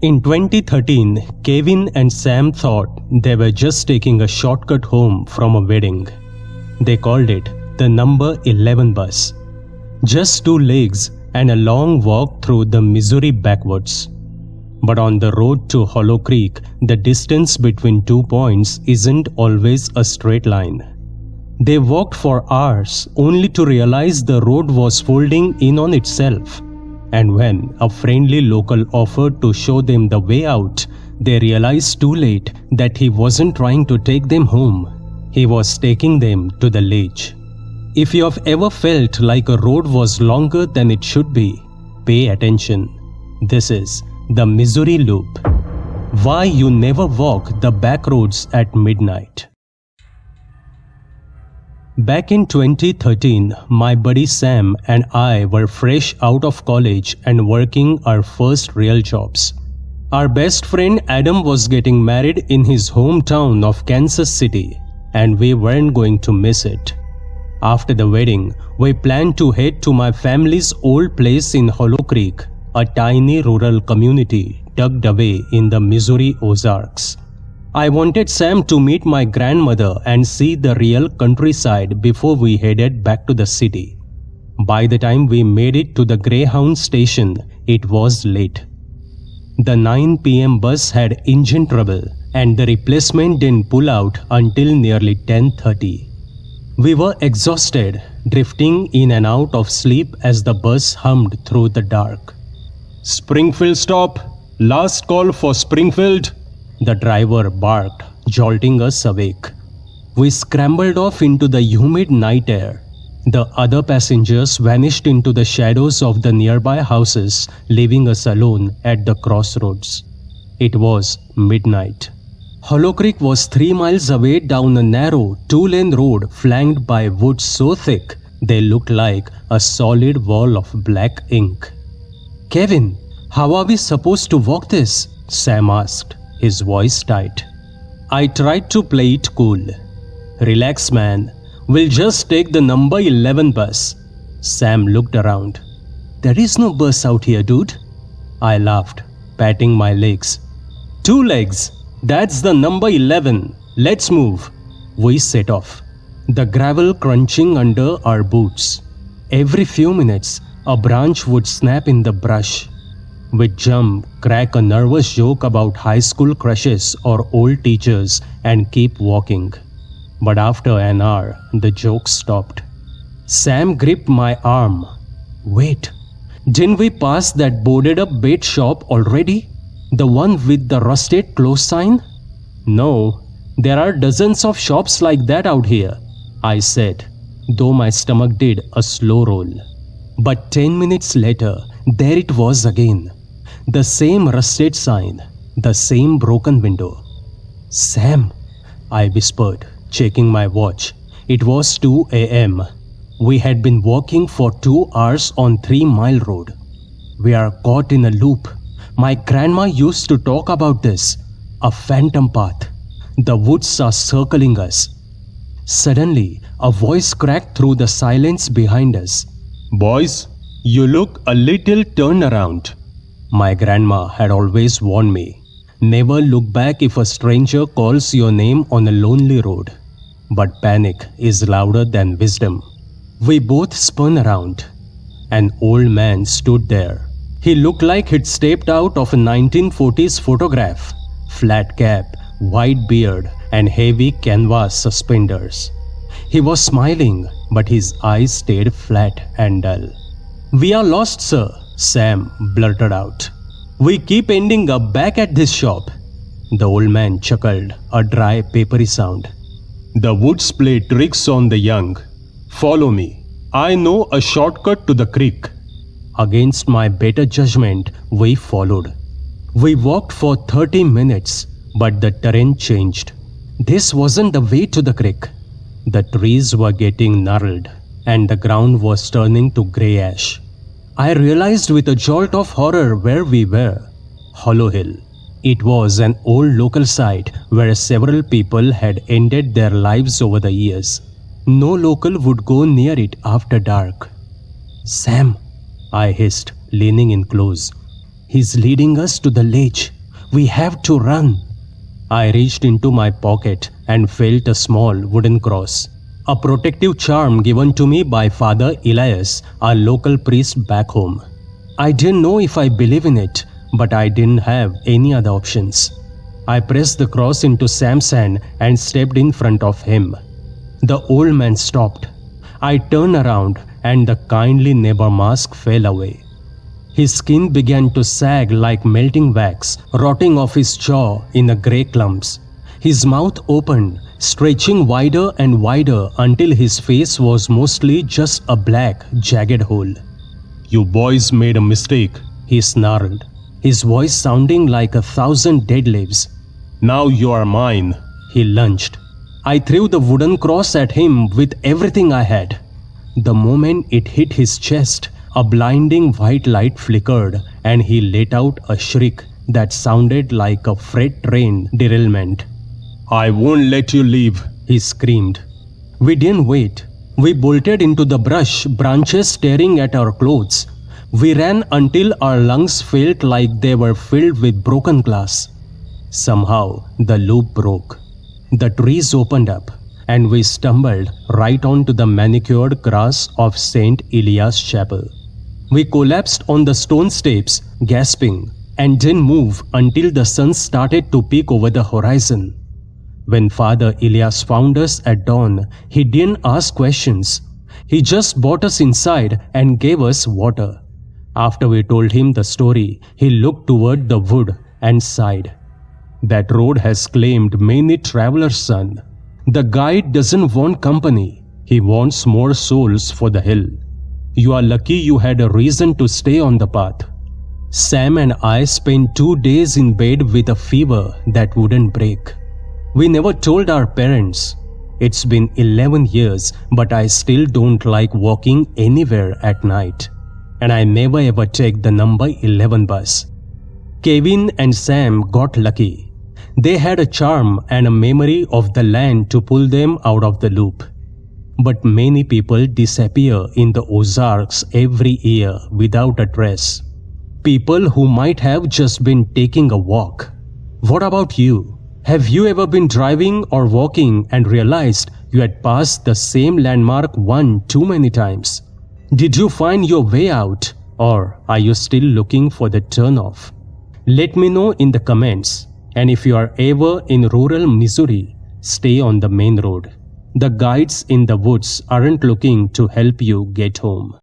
In 2013, Kevin and Sam thought they were just taking a shortcut home from a wedding. They called it the number 11 bus. Just 2 legs and a long walk through the Missouri backwoods. But on the road to Hollow Creek, the distance between 2 points isn't always a straight line. They walked for hours only to realize the road was folding in on itself. And when a friendly local offered to show them the way out, they realized too late that he wasn't trying to take them home. He was taking them to the ledge. If you have ever felt like a road was longer than it should be, pay attention. This is the Missouri Loop. Why you never walk the back roads at midnight. Back in 2013, my buddy Sam and I were fresh out of college and working our first real jobs. Our best friend Adam was getting married in his hometown of Kansas City, and we weren't going to miss it. After the wedding, we planned to head to my family's old place in Hollow Creek, a tiny rural community tucked away in the Missouri Ozarks. I wanted Sam to meet my grandmother and see the real countryside before we headed back to the city. By the time we made it to the Greyhound station, it was late. The 9 p.m. bus had engine trouble and the replacement didn't pull out until nearly 10:30. We were exhausted, drifting in and out of sleep as the bus hummed through the dark. "Springfield stop! Last call for Springfield!" The driver barked, jolting us awake. We scrambled off into the humid night air. The other passengers vanished into the shadows of the nearby houses, leaving us alone at the crossroads. It was midnight. Hollow Creek was 3 miles away down a narrow 2-lane road flanked by woods so thick they looked like a solid wall of black ink. "Kevin, how are we supposed to walk this?" Sam asked, his voice tight. I tried to play it cool. "Relax, man. We'll just take the number 11 bus." Sam looked around. "There is no bus out here, dude." I laughed, patting my legs. "2 legs. That's the number 11. Let's move." We set off, the gravel crunching under our boots. Every few minutes, a branch would snap in the brush. We'd jump, crack a nervous joke about high school crushes or old teachers, and keep walking. But after an hour, the jokes stopped. Sam gripped my arm. "Wait, didn't we pass that boarded up bait shop already? The one with the rusted close sign?" "No, there are dozens of shops like that out here," I said, though my stomach did a slow roll. But 10 minutes later, there it was again. The same rusted sign, the same broken window. "Sam," I whispered, checking my watch. It was 2 a.m. We had been walking for 2 hours on 3-mile road. We are caught in a loop. My grandma used to talk about this, a phantom path. The woods are circling us. Suddenly, a voice cracked through the silence behind us. "Boys, you look a little turned around." My grandma had always warned me, never look back if a stranger calls your name on a lonely road. But panic is louder than wisdom. We both spun around. An old man stood there. He looked like he'd stepped out of a 1940s photograph. Flat cap, white beard, and heavy canvas suspenders. He was smiling, but his eyes stayed flat and dull. "We are lost, sir," Sam blurted out. "We keep ending up back at this shop." The old man chuckled, a dry, papery sound. "The woods play tricks on the young. Follow me. I know a shortcut to the creek." Against my better judgment, we followed. We walked for 30 minutes, but the terrain changed. This wasn't the way to the creek. The trees were getting gnarled, and the ground was turning to grey ash. I realized with a jolt of horror where we were. Hollow Hill. It was an old local site where several people had ended their lives over the years. No local would go near it after dark. "Sam," I hissed, leaning in close. "He's leading us to the ledge." We have to run." I reached into my pocket and felt a small wooden cross, a protective charm given to me by Father Elias, our local priest back home. I didn't know if I believe in it, but I didn't have any other options. I pressed the cross into Sam's hand and stepped in front of him. The old man stopped. I turned around and the kindly neighbor mask fell away. His skin began to sag like melting wax, rotting off his jaw in the grey clumps. His mouth opened, stretching wider and wider until his face was mostly just a black, jagged hole. "You boys made a mistake," he snarled, his voice sounding like 1,000 dead leaves. "Now you are mine." He lunged. I threw the wooden cross at him with everything I had. The moment it hit his chest, a blinding white light flickered and he let out a shriek that sounded like a freight train derailment. "I won't let you leave," he screamed. We didn't wait. We bolted into the brush, branches tearing at our clothes. We ran until our lungs felt like they were filled with broken glass. Somehow, the loop broke. The trees opened up, and we stumbled right onto the manicured grass of St. Elias Chapel. We collapsed on the stone steps, gasping, and didn't move until the sun started to peek over the horizon. When Father Elias found us at dawn, he didn't ask questions. He just brought us inside and gave us water. After we told him the story, he looked toward the wood and sighed. "That road has claimed many travelers, son. The guide doesn't want company. He wants more souls for the hill. You are lucky you had a reason to stay on the path." Sam and I spent 2 days in bed with a fever that wouldn't break. We never told our parents. It's been 11 years, but I still don't like walking anywhere at night. And I never ever take the number 11 bus. Kevin and Sam got lucky. They had a charm and a memory of the land to pull them out of the loop. But many people disappear in the Ozarks every year without a trace. People who might have just been taking a walk. What about you? Have you ever been driving or walking and realized you had passed the same landmark one too many times? Did you find your way out, or are you still looking for the turnoff? Let me know in the comments. And if you are ever in rural Missouri, stay on the main road. The guides in the woods aren't looking to help you get home.